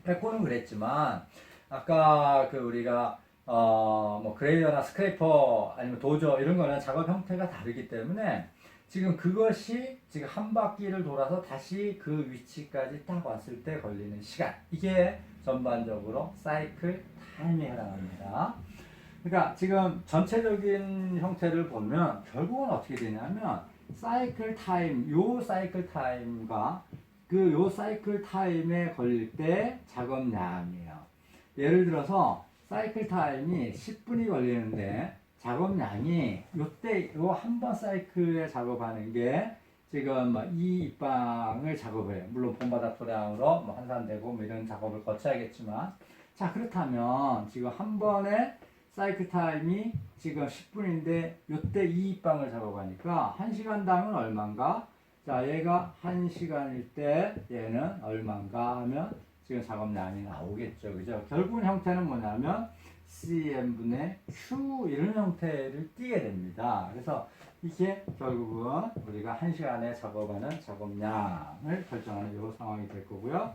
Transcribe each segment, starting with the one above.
백호는 그랬지만 아까 그 우리가 뭐 그레이더나 스크래퍼 아니면 도저 이런 거는 작업 형태가 다르기 때문에 지금 그것이 지금 한 바퀴를 돌아서 다시 그 위치까지 딱 왔을 때 걸리는 시간, 이게 전반적으로 사이클 타임에 해당합니다. 그러니까 지금 전체적인 형태를 보면 결국은 어떻게 되냐면 사이클 타임, 요 사이클 타임과 그 요 사이클 타임에 걸릴 때 작업량이에요. 예를 들어서 사이클 타임이 10분이 걸리는데 작업량이 요때 요 한 번 사이클에 작업하는 게 지금 이 입방을 작업해요. 물론 본바닥 토량으로 뭐 환산되고 뭐 이런 작업을 거쳐야겠지만, 자 그렇다면 지금 한 번에 사이클 타임이 지금 10분인데 요때 이 입방을 작업하니까 1시간당은 얼마인가? 자 얘가 1시간일 때 얘는 얼마인가 하면 지금 작업량이 나오겠죠. 그죠? 결국은 형태는 뭐냐면 CM분의 Q 이런 형태를 띠게 됩니다. 그래서 이게 결국은 우리가 1시간에 작업하는 작업량을 결정하는 이 상황이 될 거고요.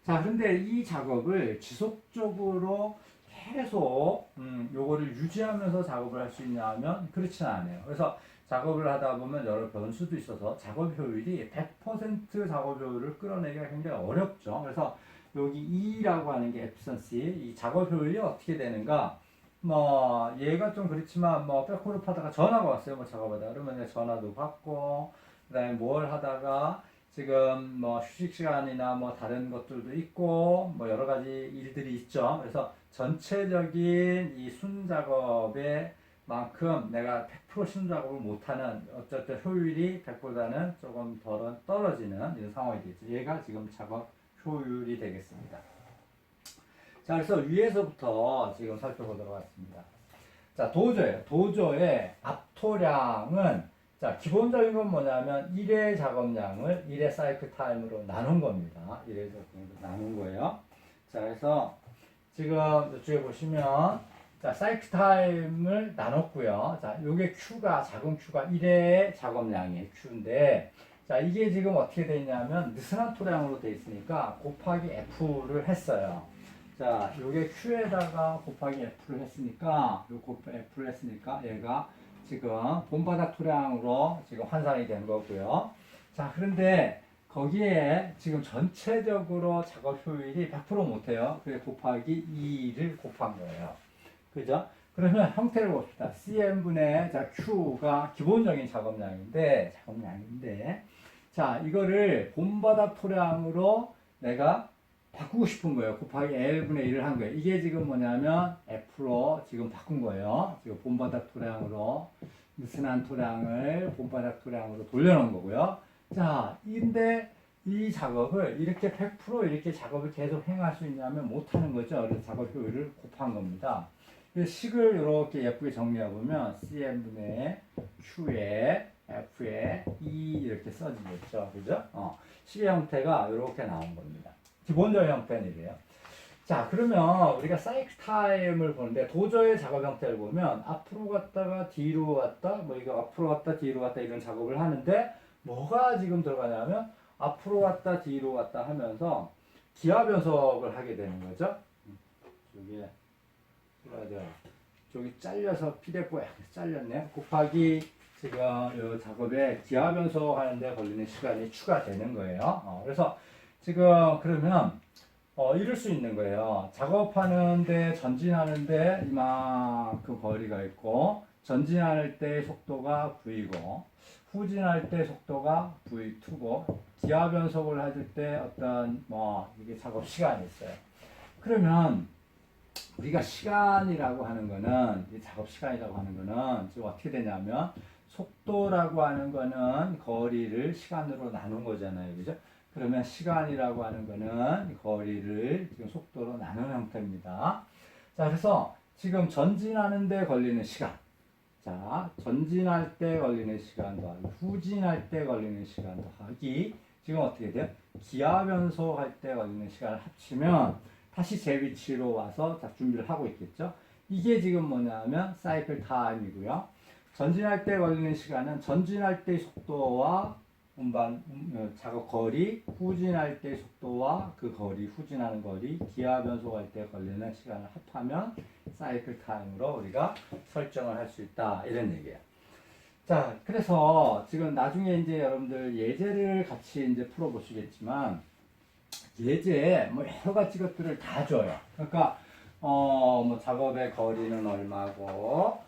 자, 그런데 이 작업을 지속적으로 계속 요거를 유지하면서 작업을 할 수 있냐 하면 그렇지는 않아요. 그래서 작업을 하다 보면 여러 변수도 있어서 작업 효율이 100% 작업 효율을 끌어내기가 굉장히 어렵죠. 그래서 여기 E라고 하는 게 efficiency, 이 작업 효율이 어떻게 되는가? 뭐 얘가 좀 그렇지만 뭐 백호를 하다가 전화가 왔어요. 뭐 작업하다가 그러면 전화도 받고 그다음에 뭘 하다가 지금 뭐 휴식 시간이나 뭐 다른 것들도 있고 뭐 여러 가지 일들이 있죠. 그래서 전체적인 이 순 작업의 만큼 내가 100% 순작업을 못하는 어쨌든 효율이 100보다는 조금 덜 떨어지는 이런 상황이 되겠죠. 얘가 지금 작업 효율이 되겠습니다. 자, 그래서 위에서부터 지금 살펴보도록 하겠습니다. 자, 도저예요. 도저의 앞토량은 자, 기본적인 건 뭐냐면 1회 작업량을 1회 사이클 타임으로 나눈 겁니다. 1회 작업량으로 나눈 거예요. 자, 그래서 지금 이쪽에 보시면 자, 사이클 타임을 나눴고요. 자, 요게 Q가, 작은 Q가 1회 작업량이에요. Q인데, 자, 이게 지금 어떻게 되어 있냐면, 느슨한 토량으로 되어 있으니까, 곱하기 F를 했어요. 자, 요게 Q에다가 곱하기 F를 했으니까, 요 곱하기 F를 했으니까, 얘가 지금 본바닥 토량으로 지금 환산이 된 거고요. 자, 그런데, 거기에 지금 전체적으로 작업 효율이 100% 못해요. 그래서 곱하기 2를 곱한 거예요. 그죠? 그러면 형태를 봅시다. CM분의 자, Q가 기본적인 작업량인데, 자, 이거를 본바닥 토량으로 내가 바꾸고 싶은 거예요. 곱하기 L분의 1을 한 거예요. 이게 지금 뭐냐면 F로 지금 바꾼 거예요. 지금 본바닥 토량으로, 느슨한 토량을 본바닥 토량으로 돌려놓은 거고요. 자, 근데 이 작업을 이렇게 100% 이렇게 작업을 계속 행할 수 있냐면 못하는 거죠. 그래서 작업 효율을 곱한 겁니다. 식을 이렇게 예쁘게 정리해보면 CM분의 Q에 F에 E 이렇게 써지겠죠. 그죠? 식의 형태가 이렇게 나온 겁니다. 기본적인 형태는 이래요. 자, 그러면 우리가 사이클 타임을 보는데 도저의 작업 형태를 보면 앞으로 갔다가 뒤로 갔다, 뭐 이거 앞으로 갔다 뒤로 갔다 이런 작업을 하는데 뭐가 지금 들어가냐면 앞으로 갔다 뒤로 갔다 하면서 기하 변속을 하게 되는 거죠. 여기에 저기 잘려서 피대포에 잘렸네. 곱하기 지금 이 작업에 기하 변속 하는데 걸리는 시간이 추가되는 거예요. 그래서 지금 그러면 이럴 수 있는 거예요. 작업하는데 전진하는데 이만큼 거리가 있고 전진할 때 속도가 V고 후진할 때 속도가 V2고 기하 변속을 할 때 어떤 뭐 이게 작업 시간이 있어요. 그러면 우리가 시간이라고 하는 거는, 이 작업 시간이라고 하는 거는 지금 어떻게 되냐면 속도라고 하는 거는 거리를 시간으로 나눈 거잖아요. 그죠? 그러면 시간이라고 하는 거는 거리를 지금 속도로 나눈 형태입니다. 자, 그래서 지금 전진하는 데 걸리는 시간. 자, 전진할 때 걸리는 시간 더하기 후진할 때 걸리는 시간 더하기 지금 어떻게 돼요? 기하 변속할 때 걸리는 시간을 합치면 다시 제 위치로 와서 자, 준비를 하고 있겠죠. 이게 지금 뭐냐면 사이클 타임이고요. 전진할 때 걸리는 시간은 전진할 때의 속도와 작업 거리, 후진할 때 속도와 그 거리, 후진하는 거리, 기하 변속할 때 걸리는 시간을 합하면 사이클 타임으로 우리가 설정을 할 수 있다. 이런 얘기예요. 자, 그래서 지금 나중에 이제 여러분들 예제를 같이 이제 풀어보시겠지만, 예제에 뭐 여러 가지 것들을 다 줘요. 그러니까, 뭐 작업의 거리는 얼마고,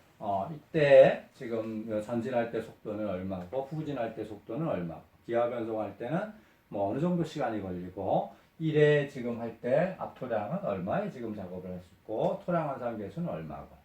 이때 지금 전진할 때 속도는 얼마고, 후진할 때 속도는 얼마고, 기하 변속할 때는 뭐 어느 정도 시간이 걸리고, 일에 지금 할 때 앞토량은 얼마에 지금 작업을 할 수 있고, 토량 환산 계수는 얼마고.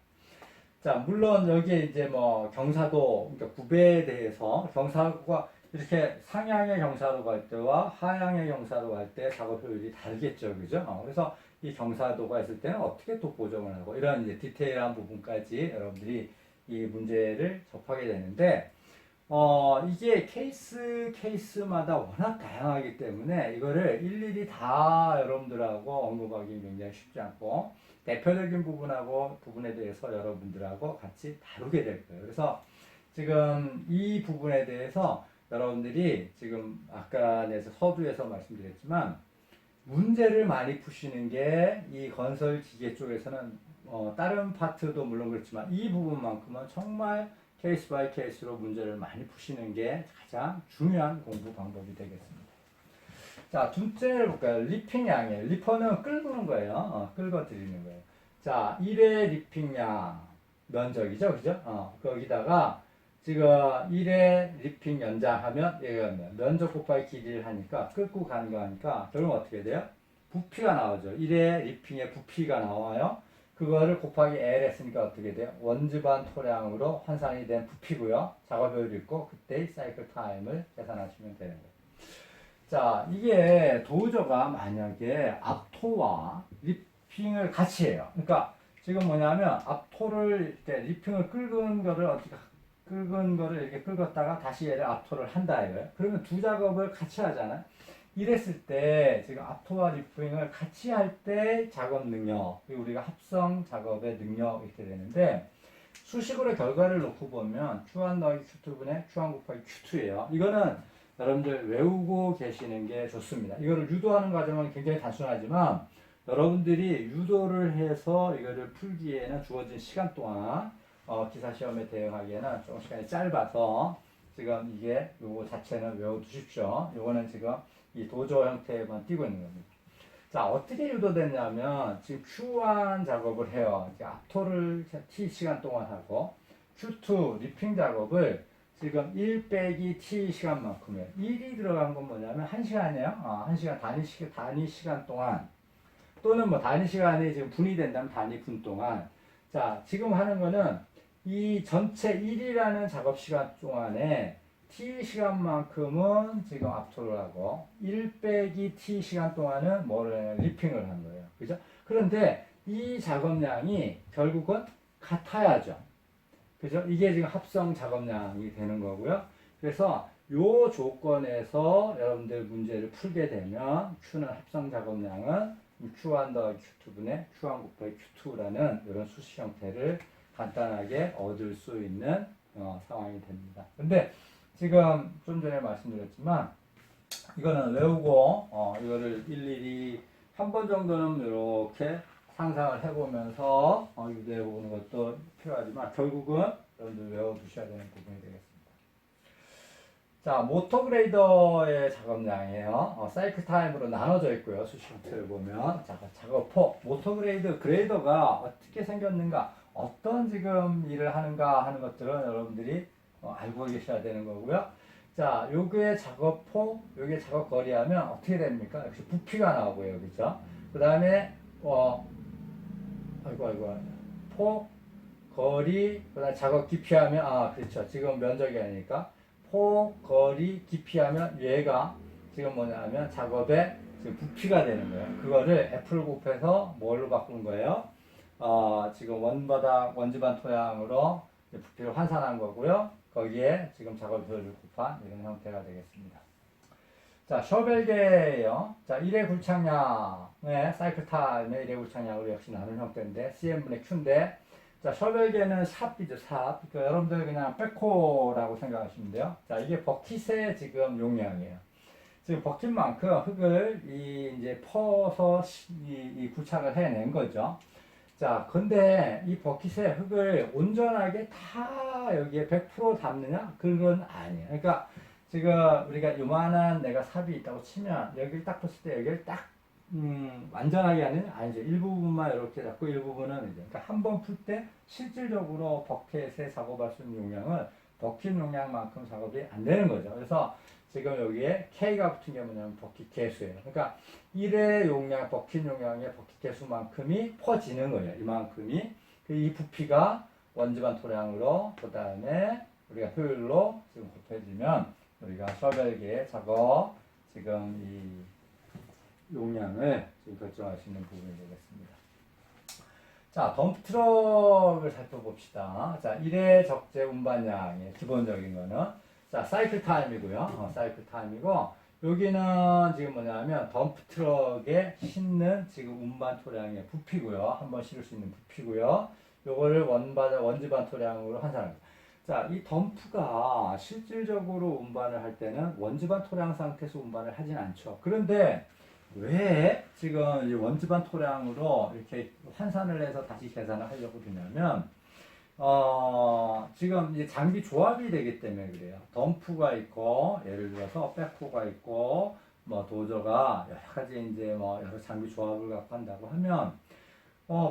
자, 물론 여기에 이제 뭐 경사도, 그러니까 구배에 대해서 경사가 이렇게 상향의 경사로 갈 때와 하향의 경사로 갈 때 작업 효율이 다르겠죠. 그죠? 그래서 이 경사도가 있을 때는 어떻게 또 보정을 하고 이런 이제 디테일한 부분까지 여러분들이 이 문제를 접하게 되는데, 이게 케이스마다 워낙 다양하기 때문에 이거를 일일이 다 여러분들하고 언급하기 굉장히 쉽지 않고, 대표적인 부분에 대해서 여러분들하고 같이 다루게 될 거예요. 그래서 지금 이 부분에 대해서 여러분들이 지금 아까 내서 서두에서 말씀드렸지만, 문제를 많이 푸시는 게 이 건설 기계 쪽에서는 다른 파트도 물론 그렇지만 이 부분만큼은 정말 케이스 바이 케이스로 문제를 많이 푸시는 게 가장 중요한 공부 방법이 되겠습니다. 자, 둘째를 볼까요? 리핑량이에요. 리퍼는 긁는 거예요. 긁어 드리는 거예요. 자, 1회 리핑량 면적이죠. 그죠? 거기다가 지금 1회 리핑 연장하면 얘가 면적 곱하기 길이를 하니까 긁고 가는 거 하니까 결국 어떻게 돼요? 부피가 나오죠. 1회 리핑의 부피가 나와요. 그거를 곱하기 L 했으니까 어떻게 돼요? 원즈반 토량으로 환산이 된 부피고요. 작업효율이 있고 그때 사이클 타임을 계산하시면 되는 거예요. 자, 이게 도저가 만약에 앞토와 리핑을 같이 해요. 그러니까 지금 뭐냐면 앞토를 이렇게 리핑을 긁은 거를 이렇게 긁었다가 다시 얘를 앞토를 한다 이거예요. 그러면 두 작업을 같이 하잖아요. 이랬을 때 지금 앞토와 리핑을 같이 할 때 작업 능력, 그리고 우리가 합성 작업의 능력 이렇게 되는데, 수식으로 결과를 놓고 보면 Q1 더하기 Q2분의 Q1 곱하기 Q2예요. 이거는 여러분들 외우고 계시는 게 좋습니다. 이거를 유도하는 과정은 굉장히 단순하지만 여러분들이 유도를 해서 이거를 풀기에는 주어진 시간 동안 기사 시험에 대응하기에는 조금 시간이 짧아서 지금 이게 요거 자체는 외워두십시오. 요거는 지금 이 도저 형태에만 띄고 있는 겁니다. 자, 어떻게 유도됐냐면 지금 Q1 작업을 해요. 앞토를 T 시간 동안 하고 Q2 리핑 작업을 지금 1 빼기 T 시간만큼 해요. 1이 들어간 건 뭐냐면 1시간이에요. 1시간 단위 시간 동안, 또는 뭐 단위 시간이 지금 분이 된다면 단위 분 동안. 자, 지금 하는 거는 이 전체 1이라는 작업 시간 동안에 T 시간만큼은 지금 압토를 하고 1 빼기 T 시간 동안은 뭐를 리핑을 한 거예요. 그죠? 그런데 이 작업량이 결국은 같아야죠. 그죠? 이게 지금 합성 작업량이 되는 거고요. 그래서 요 조건에서 여러분들 문제를 풀게 되면 Q는 합성 작업량은 Q1 더하기 Q2분의 Q1 곱하기 Q2라는 이런 수식 형태를 간단하게 얻을 수 있는 상황이 됩니다. 근데 지금 좀 전에 말씀드렸지만 이거는 외우고 이거를 일일이 한 번 정도는 이렇게 상상을 해보면서 유도해보는 것도 필요하지만 결국은 여러분들 외워두셔야 되는 부분이 되겠습니다. 자, 모터 그레이더의 작업량이에요. 사이클 타임으로 나눠져 있고요. 수식 형태를 보면. 자, 작업폭. 모터 그레이더가 어떻게 생겼는가, 어떤 지금 일을 하는가 하는 것들은 여러분들이 알고 계셔야 되는 거고요. 자, 요게 작업폭, 요게 작업 거리 하면 어떻게 됩니까? 역시 부피가 나오고요. 그죠? 그 다음에, 폭, 거리, 그 다음에 작업 깊이 하면, 그렇죠. 지금 면적이 아니니까. 폭, 거리, 깊이 하면 얘가 지금 뭐냐면 작업의 지금 부피가 되는 거예요. 그거를 F를 곱해서 뭘로 바꾼 거예요? 지금 원지반 토양으로 부피를 환산한 거고요. 거기에 지금 작업 효율을 곱한 이런 형태가 되겠습니다. 자, 셔벨계예요. 자, 1회 굴착량의 사이클 타임의 1회 굴착량으로 역시 나눈 형태인데 CM분의 Q인데, 자, 셔벨계는 샵이죠, 샵. 그러니까 여러분들 그냥 백호라고 생각하시면 돼요. 자, 이게 버킷의 지금 용량이에요. 지금 버킷만큼 흙을 이제 퍼서 이 부착을 해낸 거죠. 자, 근데 이 버킷에 흙을 온전하게 다 여기에 100% 담느냐? 그건 아니에요. 그러니까 지금 우리가 요만한 내가 삽이 있다고 치면 여기를 딱 봤을 때 여기를 딱 완전하게 하는 아니죠. 일부분만 이렇게 잡고 일부분은 이제 그러니까 한 번 풀 때 실질적으로 버킷에 작업할 수 있는 용량은 버킷 용량만큼 작업이 안 되는 거죠. 그래서 지금 여기에 K가 붙은 게 뭐냐면 버킷 개수예요. 그러니까 1의 용량, 버킷 용량의 버킷 개수만큼이 퍼지는 거예요. 이만큼이. 이 부피가 원지반 토량으로 그 다음에 우리가 효율로 지금 곱해지면 우리가 셔벨계 작업 지금 이 용량을 지금 결정할 수 있는 부분이 되겠습니다. 자, 덤프트럭을 살펴봅시다. 자, 1회 적재 운반량의 기본적인 거는 자, 사이클 타임이고요. 사이클 타임이고 여기는 지금 뭐냐면 덤프트럭에 싣는 지금 운반 토량의 부피고요. 한번 실을 수 있는 부피고요. 요거를 원지반 토량으로 환산합니다. 자, 이 덤프가 실질적으로 운반을 할 때는 원지반 토량 상태에서 운반을 하진 않죠. 그런데 왜 지금 이 원지반 토량으로 이렇게 환산을 해서 다시 계산을 하려고 드냐면, 지금 이제 장비 조합이 되기 때문에 그래요. 덤프가 있고, 예를 들어서 백호가 있고, 뭐 도저가 여러 가지 이제 뭐 여러 장비 조합을 갖고 한다고 하면,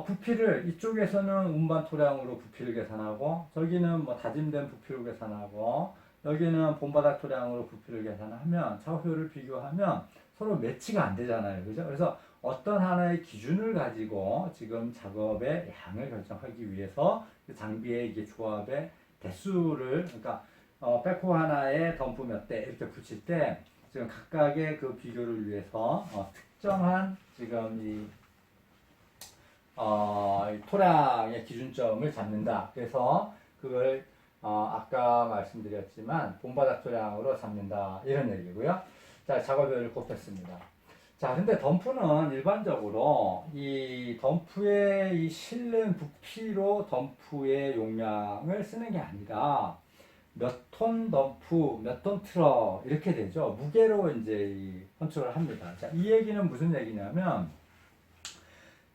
부피를 이쪽에서는 운반 토량으로 부피를 계산하고, 저기는 뭐 다짐된 부피로 계산하고, 여기는 본바닥 토량으로 부피를 계산하면, 작업효율을 비교하면 서로 매치가 안 되잖아요. 그죠? 그래서 어떤 하나의 기준을 가지고 지금 작업의 양을 결정하기 위해서 그 장비의 이게 조합의 대수를, 그러니까, 백호 하나에 덤프 몇 대 이렇게 붙일 때 지금 각각의 그 비교를 위해서 특정한 지금 이 토량의 기준점을 잡는다. 그래서 그걸 아까 말씀드렸지만 본바닥 토량으로 잡는다. 이런 얘기고요. 자, 작업효율을 곱했습니다. 자, 근데 덤프는 일반적으로 이 덤프에 이 실는 부피로 덤프의 용량을 쓰는 게 아니라 몇 톤 덤프, 몇 톤 트럭 이렇게 되죠. 무게로 이제 이 컨트롤을 합니다. 자, 이 얘기는 무슨 얘기냐면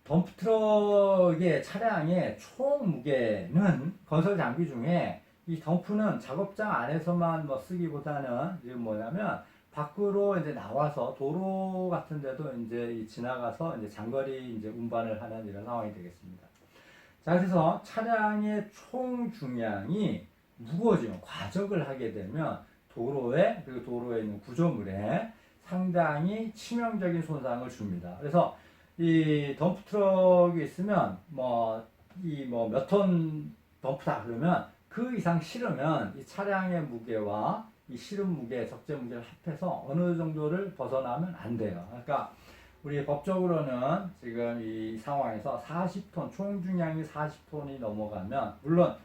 덤프트럭의 차량의 총 무게는 건설 장비 중에 이 덤프는 작업장 안에서만 뭐 쓰기보다는 지금 뭐냐면 밖으로 이제 나와서 도로 같은 데도 이제 지나가서 이제 장거리 이제 운반을 하는 이런 상황이 되겠습니다. 자, 그래서 차량의 총 중량이 무거워지면 과적을 하게 되면 도로에 그리고 도로에 있는 구조물에 상당히 치명적인 손상을 줍니다. 그래서 이 덤프트럭이 있으면 몇 톤 덤프다 그러면 그 이상 실으면 이 차량의 무게와 이 실은 무게, 적재 무게를 합해서 어느 정도를 벗어나면 안 돼요. 그러니까 우리 법적으로는 지금 이 상황에서 40톤, 총 중량이 40톤이 넘어가면 물론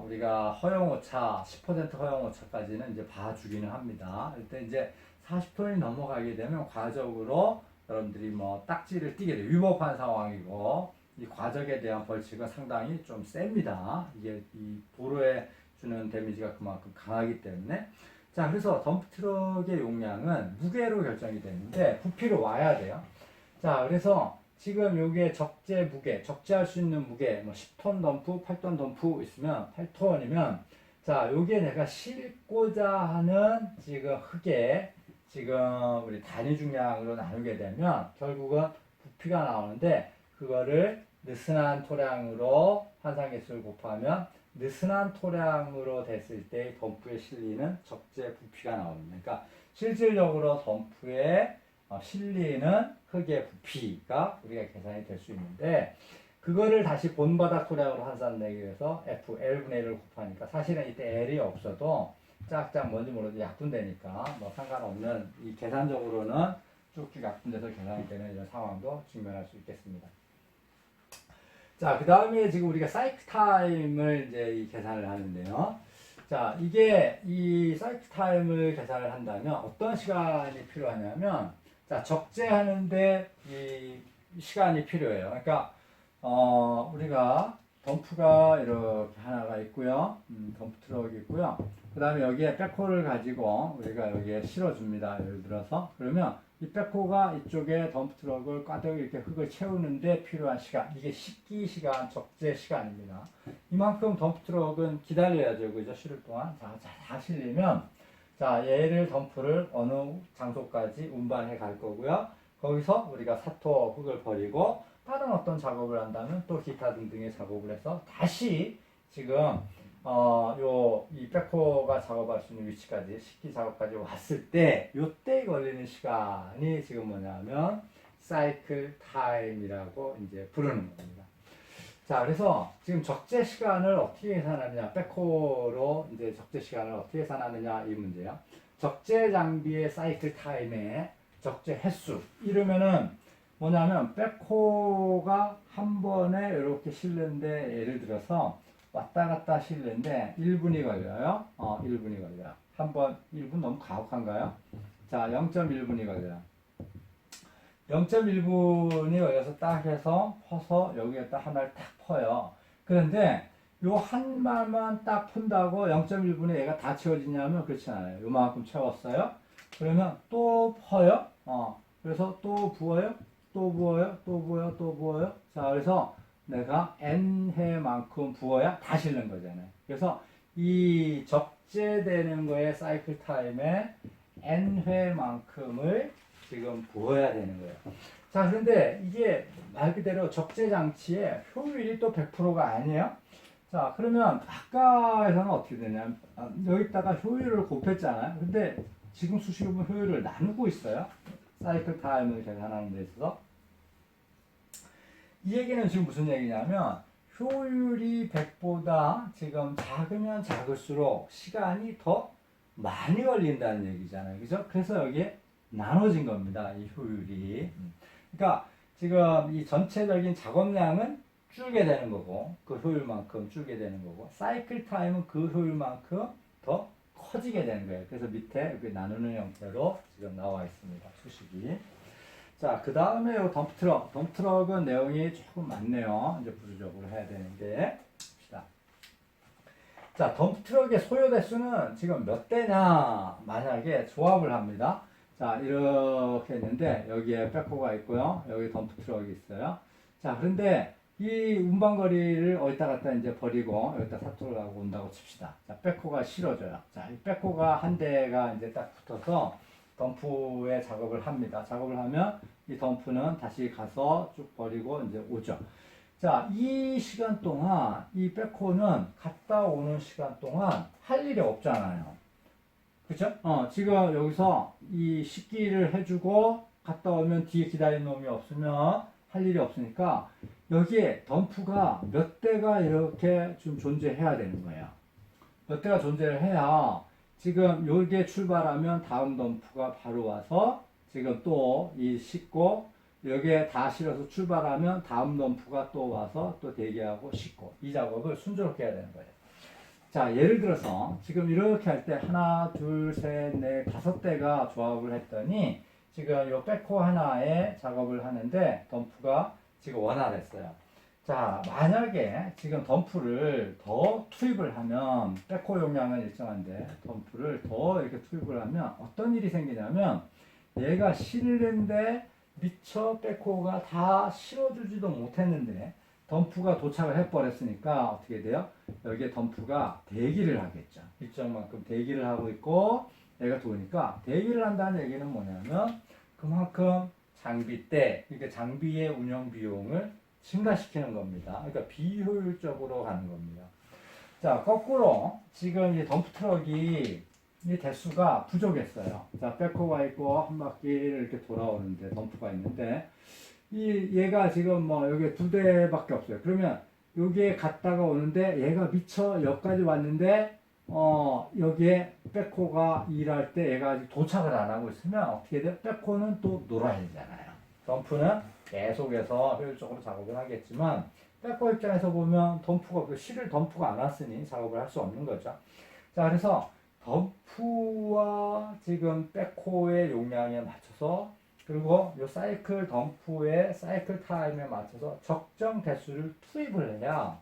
우리가 허용오차, 10% 허용오차까지는 이제 봐주기는 합니다. 그때 이제 40톤이 넘어가게 되면 과적으로 여러분들이 뭐 딱지를 띄게 돼요. 위법한 상황이고 이 과적에 대한 벌칙은 상당히 좀 셉니다. 이게 이 도로에 주는 데미지가 그만큼 강하기 때문에 자, 그래서 덤프트럭의 용량은 무게로 결정이 되는데 부피로 와야 돼요. 자, 그래서 지금 요게 적재 무게, 적재할 수 있는 무게, 뭐 10톤 덤프, 8톤 덤프 있으면 8톤이면 자, 요게 내가 싣고자 하는 지금 흙에 지금 우리 단위 중량으로 나누게 되면 결국은 부피가 나오는데 그거를 느슨한 토량으로 환산계수를 곱하면 느슨한 토량으로 됐을 때 덤프에 실리는 적재 부피가 나옵니다. 그러니까 실질적으로 덤프에 실리는 흙의 부피가 우리가 계산이 될 수 있는데 그거를 다시 본바닥 토량으로 환산내기 위해서 F, L분의 1을 곱하니까 사실은 이때 L이 없어도 짝짝 뭔지 모르도 약분되니까 뭐 상관없는 이 계산적으로는 쭉쭉 약분돼서 계산이 되는 이런 상황도 직면할 수 있겠습니다. 자, 그 다음에 지금 우리가 사이클 타임을 이제 이 계산을 하는데요. 자, 이게 이 사이클 타임을 계산을 한다면 어떤 시간이 필요하냐면 자, 적재하는데 이 시간이 필요해요. 그러니까 우리가 덤프가 이렇게 하나가 있고요. 덤프 트럭이 있고요. 그 다음에 여기에 백호를 가지고 우리가 여기에 실어줍니다. 예를 들어서. 그러면 이 백호가 이쪽에 덤프 트럭을 가득 이렇게 흙을 채우는데 필요한 시간. 이게 식기 시간, 적재 시간입니다. 이만큼 덤프 트럭은 기다려야죠. 그죠? 실을 동안. 자, 다 실리면, 자, 얘를 덤프를 어느 장소까지 운반해 갈 거고요. 거기서 우리가 사토 흙을 버리고 다른 어떤 작업을 한다면 또 기타 등등의 작업을 해서 다시 지금 이 백호가 작업할 수 있는 위치까지 식기 작업까지 왔을 때 요때 걸리는 시간이 지금 뭐냐면 사이클 타임이라고 이제 부르는 겁니다. 자, 그래서 지금 적재 시간을 어떻게 계산하느냐, 백호로 이제 적재 시간을 어떻게 계산하느냐 이 문제야. 적재 장비의 사이클 타임에 적재 횟수 이러면은 뭐냐면 백호가 한 번에 이렇게 실는데 예를 들어서 왔다 갔다 실는데 1분이 걸려요. 1분이 걸려요. 한 번 1분 너무 가혹한가요? 자, 0.1분이 걸려요. 0.1분이 걸려서 딱 해서 퍼서 여기에다 하나를 딱 퍼요. 그런데 요 한 말만 딱 푼다고 0.1분에 얘가 다 채워지냐면 그렇지 않아요. 요만큼 채웠어요. 그러면 또 퍼요. 그래서 또 부어요. 또 부어요. 또 부어요. 또 부어요. 자, 그래서 내가 n 회만큼 부어야 다 실는 거잖아요. 그래서 이 적재되는 거에 사이클 타임에 n 회만큼을 지금 부어야 되는 거예요. 자, 그런데 이게 말 그대로 적재 장치의 효율이 또 100%가 아니에요. 자, 그러면 아까에서는 어떻게 되냐면 여기다가 효율을 곱했잖아요. 근데 지금 수식어분 효율을 나누고 있어요. 사이클 타임을 계산하는 데 있어서. 이 얘기는 지금 무슨 얘기냐면 효율이 100보다 지금 작으면 작을수록 시간이 더 많이 걸린다는 얘기잖아요. 그죠? 그래서 여기에 나눠진 겁니다. 이 효율이. 그러니까 지금 이 전체적인 작업량은 줄게 되는 거고 그 효율만큼 줄게 되는 거고 사이클 타임은 그 효율만큼 더 커지게 되는 거예요. 그래서 밑에 이렇게 나누는 형태로 지금 나와 있습니다. 수식이. 자, 그 다음에 이 덤프트럭. 덤프트럭은 내용이 조금 많네요. 이제 부수적으로 해야 되는데. 봅시다. 자, 덤프트럭의 소요 대수는 지금 몇 대냐? 만약에 조합을 합니다. 자, 이렇게 했는데 여기에 백호가 있고요. 여기 덤프트럭이 있어요. 자, 그런데 이 운반거리를 어디다 갖다 이제 버리고 여기다 사토를 하고 온다고 칩시다. 자, 백호가 실어줘요. 자, 이 백호가 한 대가 이제 딱 붙어서 덤프에 작업을 합니다. 작업을 하면 이 덤프는 다시 가서 쭉 버리고 이제 오죠. 자, 이 시간 동안 이 백호는 갔다 오는 시간 동안 할 일이 없잖아요. 그쵸? 지금 여기서 이 식기를 해주고 갔다 오면 뒤에 기다리는 놈이 없으면 할 일이 없으니까 여기에 덤프가 몇 대가 이렇게 좀 존재해야 되는 거예요. 몇 대가 존재를 해야 지금 여기에 출발하면 다음 덤프가 바로 와서 지금 또 이 싣고 여기에 다 실어서 출발하면 다음 덤프가 또 와서 또 대기하고 싣고 이 작업을 순조롭게 해야 되는 거예요. 자, 예를 들어서 지금 이렇게 할 때 하나, 둘, 셋, 넷, 다섯 대가 조합을 했더니 지금 이 백호 하나에 작업을 하는데 덤프가 지금 원활했어요. 자, 만약에 지금 덤프를 더 투입을 하면 백호 용량은 일정한데 덤프를 더 이렇게 투입을 하면 어떤 일이 생기냐면 얘가 실는데 미처 백호가 다 실어주지도 못했는데 덤프가 도착을 해버렸으니까 어떻게 돼요? 여기에 덤프가 대기를 하겠죠. 일정만큼 대기를 하고 있고 얘가 도니까 대기를 한다는 얘기는 뭐냐면 그만큼 장비 때 그러니까 장비의 운영 비용을 증가시키는 겁니다. 그러니까 비효율적으로 가는 겁니다. 자, 거꾸로 지금 이 덤프 트럭이 이 대수가 부족했어요. 자, 백호가 있고 한 바퀴 이렇게 돌아오는데 덤프가 있는데 얘가 지금 뭐 여기 두 대밖에 없어요. 그러면 여기에 갔다가 오는데 얘가 미처 여기까지 왔는데 여기에 백호가 일할 때 얘가 아직 도착을 안 하고 있으면 어떻게 돼요? 백호는 또 놀아야 되잖아요. 덤프는 계속해서 효율적으로 작업을 하겠지만 백호 입장에서 보면 덤프가 실을 덤프가 안 왔으니 작업을 할 수 없는 거죠. 자, 그래서 덤프와 지금 백호의 용량에 맞춰서 그리고 이 사이클 덤프의 사이클 타임에 맞춰서 적정 대수를 투입을 해야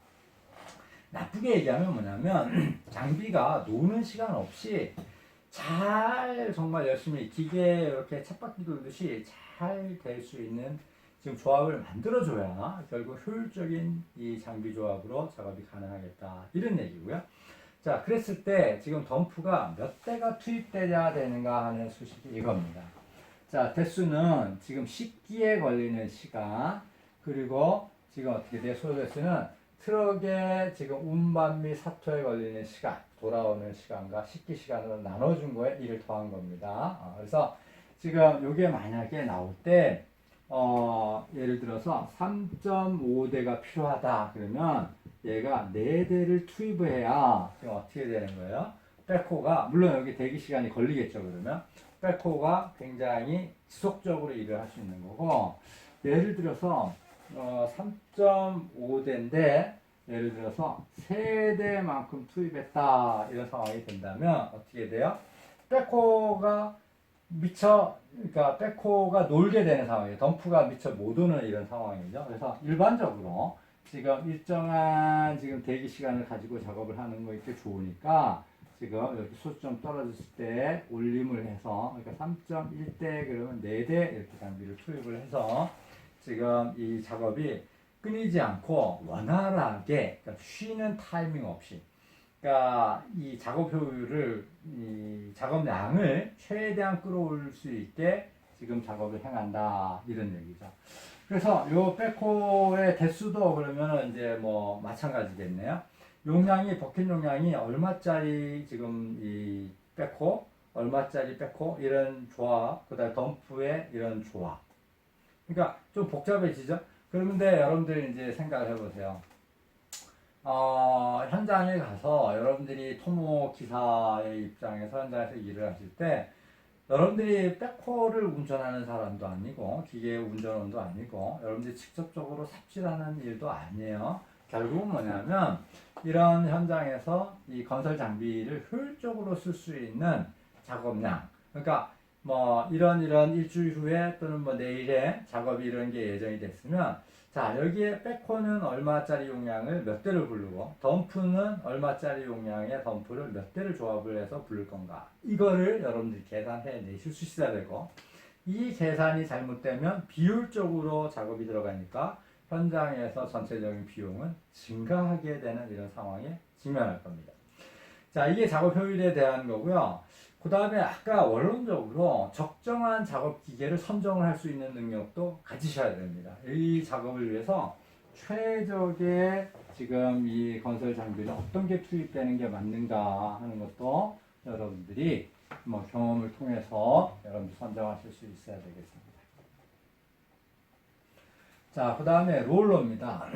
나쁘게 얘기하면 뭐냐면 장비가 노는 시간 없이 잘 정말 열심히 기계 이렇게 쳇바퀴 돌듯이 잘 될 수 있는 지금 조합을 만들어줘야 결국 효율적인 이 장비 조합으로 작업이 가능하겠다 이런 얘기고요. 자, 그랬을 때 지금 덤프가 몇 대가 투입되어야 되는가 하는 수식이 이겁니다. 자, 대수는 지금 씻기에 걸리는 시간, 그리고 지금 어떻게 돼요? 소요대수는 트럭에 지금 운반 및 사토에 걸리는 시간, 돌아오는 시간과 씻기 시간으로 나눠준 거에 1을 더한 겁니다. 그래서 지금 이게 만약에 나올 때, 예를 들어서 3.5대가 필요하다 그러면 얘가 4대를 투입을 해야 지금 어떻게 되는 거예요? 백호가, 물론 여기 대기 시간이 걸리겠죠, 그러면. 백호가 굉장히 지속적으로 일을 할 수 있는 거고, 예를 들어서 3.5대인데 예를 들어서 3대만큼 투입했다 이런 상황이 된다면 어떻게 돼요? 백호가 그러니까 백호가 놀게 되는 상황이에요. 덤프가 미처 못 오는 이런 상황이죠. 그래서 일반적으로 지금 일정한 지금 대기 시간을 가지고 작업을 하는 거 이렇게 좋으니까 지금 여기 소수점 떨어졌을 때 올림을 해서 그러니까 3.1대 그러면 4대 이렇게 장비를 투입을 해서 지금 이 작업이 끊이지 않고 원활하게 그러니까 쉬는 타이밍 없이 그러니까 이 작업 효율을 이 작업량을 최대한 끌어올릴 수 있게 지금 작업을 행한다 이런 얘기죠. 그래서 요 백호의 대수도 그러면은 이제 뭐 마찬가지겠네요. 용량이 버킷 용량이 얼마짜리 지금 이 백호, 얼마짜리 백호 이런 조합, 그다음 덤프의 이런 조합. 그러니까 좀 복잡해지죠. 그런데 여러분들이 이제 생각을 해보세요. 현장에 가서 여러분들이 토모 기사의 입장에서 현장에서 일을 하실 때 여러분들이 백호를 운전하는 사람도 아니고 기계 운전원도 아니고 여러분들이 직접적으로 삽질하는 일도 아니에요. 결국은 뭐냐면 이런 현장에서 이 건설 장비를 효율적으로 쓸 수 있는 작업량, 그러니까 뭐 이런 일주일 후에 또는 뭐 내일에 작업이 이런 게 예정이 됐으면 자, 여기에 백호는 얼마짜리 용량을 몇 대를 부르고 덤프는 얼마짜리 용량의 덤프를 몇 대를 조합을 해서 부를 건가, 이거를 여러분들이 계산해 내실 수 있어야 되고, 이 계산이 잘못되면 비효율적으로 작업이 들어가니까 현장에서 전체적인 비용은 증가하게 되는 이런 상황에 직면할 겁니다. 자, 이게 작업 효율에 대한 거고요. 그 다음에 아까 원론적으로 적정한 작업 기계를 선정을 할 수 있는 능력도 가지셔야 됩니다. 이 작업을 위해서 최적의 지금 이 건설 장비는 어떤 게 투입되는 게 맞는가 하는 것도 여러분들이 뭐 경험을 통해서 여러분들 선정하실 수 있어야 되겠습니다. 자, 그 다음에 롤러입니다.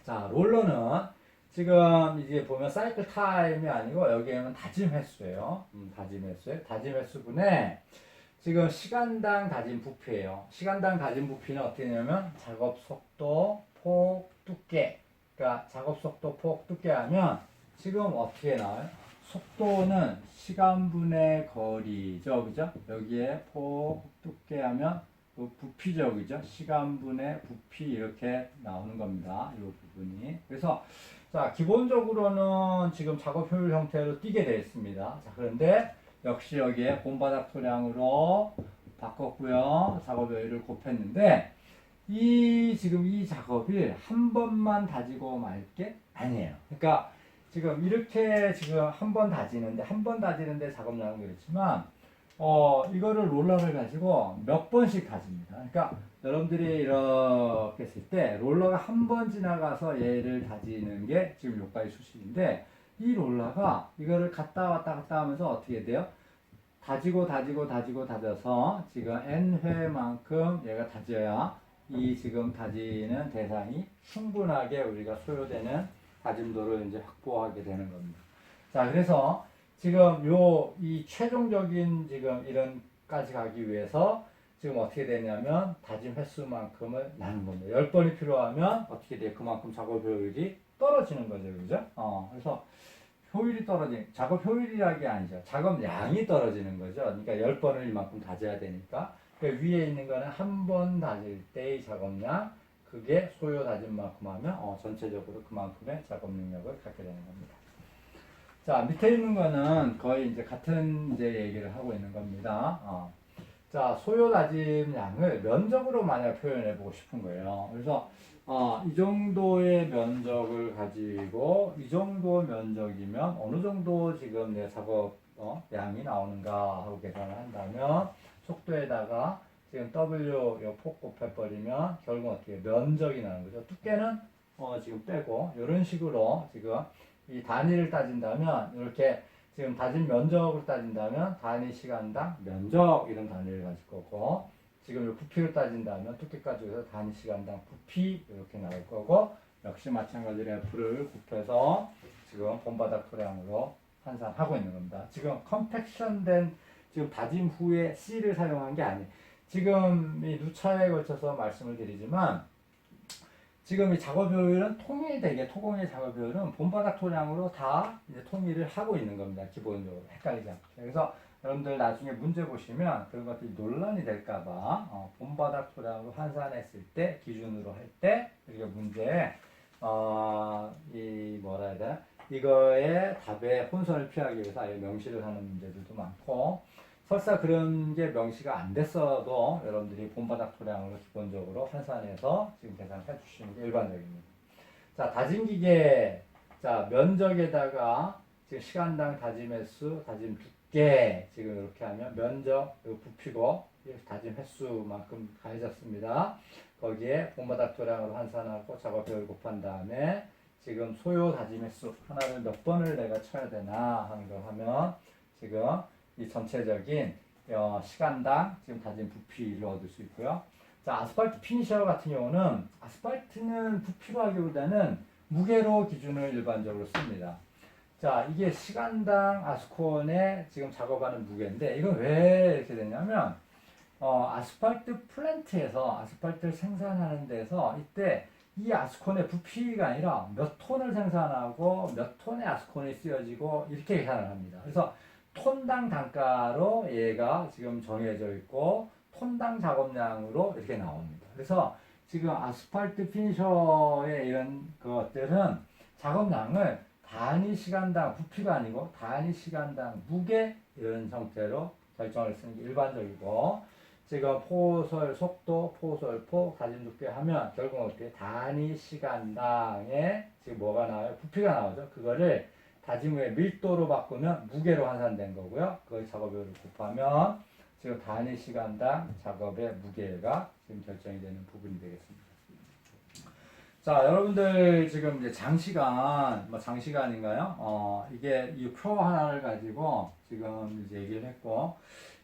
자, 롤러는 지금 이제 보면 사이클 타임이 아니고 여기에는 다짐 횟수예요. 다짐 횟수에 다짐 횟수분에 지금 시간당 다짐 부피예요. 시간당 다짐 부피는 어떻게 되냐면 작업 속도, 폭, 두께. 그러니까 작업 속도, 폭, 두께 하면 지금 어떻게 나와요? 속도는 시간분의 거리죠, 그죠? 여기에 폭, 두께 하면 또 부피죠, 그죠? 시간분의 부피 이렇게 나오는 겁니다. 이 부분이. 그래서 자, 기본적으로는 지금 작업 효율 형태로 띄게 되어 있습니다. 자, 그런데 역시 여기에 본바닥 토량으로 바꿨고요. 작업 여유를 곱했는데 지금 이 작업이 한 번만 다지고 말 게 아니에요. 그러니까 지금 이렇게 지금 한 번 다지는데 작업량은 그렇지만 이거를 롤러를 가지고 몇 번씩 다집니다. 그러니까 여러분들이 이렇게 했을 때 롤러가 한 번 지나가서 얘를 다지는 게 지금 요까지 수식인데 이 롤러가 이거를 갔다 왔다 하면서 어떻게 돼요? 다져서 지금 n회만큼 얘가 다져야 이 지금 다지는 대상이 충분하게 우리가 소요되는 다짐도를 이제 확보하게 되는 겁니다. 자, 그래서 지금 이 최종적인 지금 이런까지 가기 위해서 지금 어떻게 되냐면 다짐 횟수만큼을 나눈 겁니다. 10번이 필요하면 어떻게 돼요? 그만큼 작업 효율이 떨어지는 거죠. 그죠? 그래서 효율이 작업 효율이라는 게 아니죠. 작업량이 떨어지는 거죠. 그러니까 10번을 이만큼 다져야 되니까. 그러니까 위에 있는 거는 한 번 다질 때의 작업량, 그게 소요 다짐만큼 하면 전체적으로 그만큼의 작업 능력을 갖게 되는 겁니다. 자, 밑에 있는 거는 거의 이제 같은 이제 얘기를 하고 있는 겁니다. 자, 소요 다짐량을 면적으로 만약 표현해 보고 싶은 거예요. 그래서 이 정도의 면적을 가지고 이 정도 면적이면 어느 정도 지금 내 작업 양이 나오는가 하고 계산을 한다면 속도에다가 지금 W 폭 곱해버리면 결국 어떻게 면적이 나는 거죠. 두께는 지금 빼고 이런 식으로 지금 이 단위를 따진다면 이렇게 지금 다진 면적으로 따진다면 단위 시간당 면적 이런 단위를 가질 거고 지금 이 부피로 따진다면 두께까지 해서 단위 시간당 부피 이렇게 나올 거고 역시 마찬가지로 F를 곱해서 지금 본바닥 토량으로 환산하고 있는 겁니다. 지금 컴팩션된 지금 다짐 후에 C를 사용한 게 아니에요. 지금 이 누차에 걸쳐서 말씀을 드리지만 지금 이 작업 효율은 통일되게 토공의 작업 효율은 본바닥 토량으로 다 이제 통일을 하고 있는 겁니다. 기본적으로 헷갈리지 않게. 그래서 여러분들 나중에 문제 보시면 그런 것들이 논란이 될까봐 본바닥 토량으로 환산했을 때 기준으로 할 때 이렇게 문제에 이 뭐라 해야 되나 이거의 답의 혼선을 피하기 위해서 아예 명시를 하는 문제들도 많고 설사 그런 게 명시가 안 됐어도 여러분들이 본바닥 토량으로 기본적으로 환산해서 지금 계산해 주시는 게 일반적입니다. 자, 다짐 기계, 자, 면적에다가 지금 시간당 다짐 횟수, 다짐 두께, 지금 이렇게 하면 면적, 부피고, 다짐 횟수만큼 가해졌습니다. 거기에 본바닥 토량으로 환산하고 작업 효율 곱한 다음에 지금 소요 다짐 횟수 하나를 몇 번을 내가 쳐야 되나 하는 걸 하면 지금 이 전체적인 시간당 지금 다진 부피를 얻을 수 있고요. 자, 아스팔트 피니셔 같은 경우는 아스팔트는 부피로 하기보다는 무게로 기준을 일반적으로 씁니다. 자, 이게 시간당 아스콘에 지금 작업하는 무게인데 이건 왜 이렇게 되냐면 아스팔트 플랜트에서 아스팔트를 생산하는 데서 이때 이 아스콘의 부피가 아니라 몇 톤을 생산하고 몇 톤의 아스콘이 쓰여지고 이렇게 계산을 합니다. 그래서 톤당 단가로 얘가 지금 정해져 있고 톤당 작업량으로 이렇게 나옵니다. 그래서 지금 아스팔트 피니셔의 이런 것들은 작업량을 단위 시간당 부피가 아니고 단위 시간당 무게 이런 형태로 결정을 쓰는 게 일반적이고 지금 포솔 속도, 포솔폭, 다짐 두께 하면 결국 어떻게 단위 시간당에 지금 뭐가 나와요? 부피가 나오죠. 그거를 다짐 후에 밀도로 바꾸면 무게로 환산된 거고요. 그걸 작업효율을 곱하면 지금 단위 시간당 작업의 무게가 지금 결정이 되는 부분이 되겠습니다. 자, 여러분들 지금 이제 장시간, 장시간인가요? 이게 이 표 하나를 가지고 지금 이제 얘기를 했고,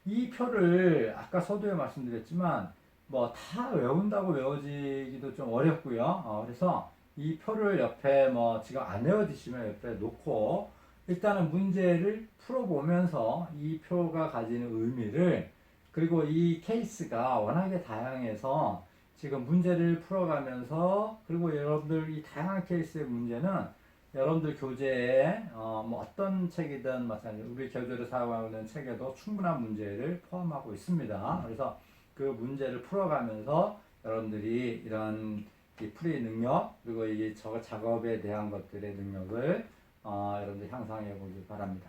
이 표를 아까 서두에 말씀드렸지만, 다 외운다고 외워지기도 좀 어렵고요. 그래서 이 표를 옆에 지금 안 외워지시면 옆에 놓고 일단은 문제를 풀어보면서 이 표가 가지는 의미를 그리고 이 케이스가 워낙에 다양해서 지금 문제를 풀어가면서 그리고 여러분들 이 다양한 케이스의 문제는 여러분들 교재에 어떤 책이든 마찬가지로 우리 교재를 사용하고 있는 책에도 충분한 문제를 포함하고 있습니다. 그래서 그 문제를 풀어가면서 여러분들이 이런 이 풀이 능력 그리고 이 작업에 대한 것들의 능력을 여러분들 향상해 보기 바랍니다.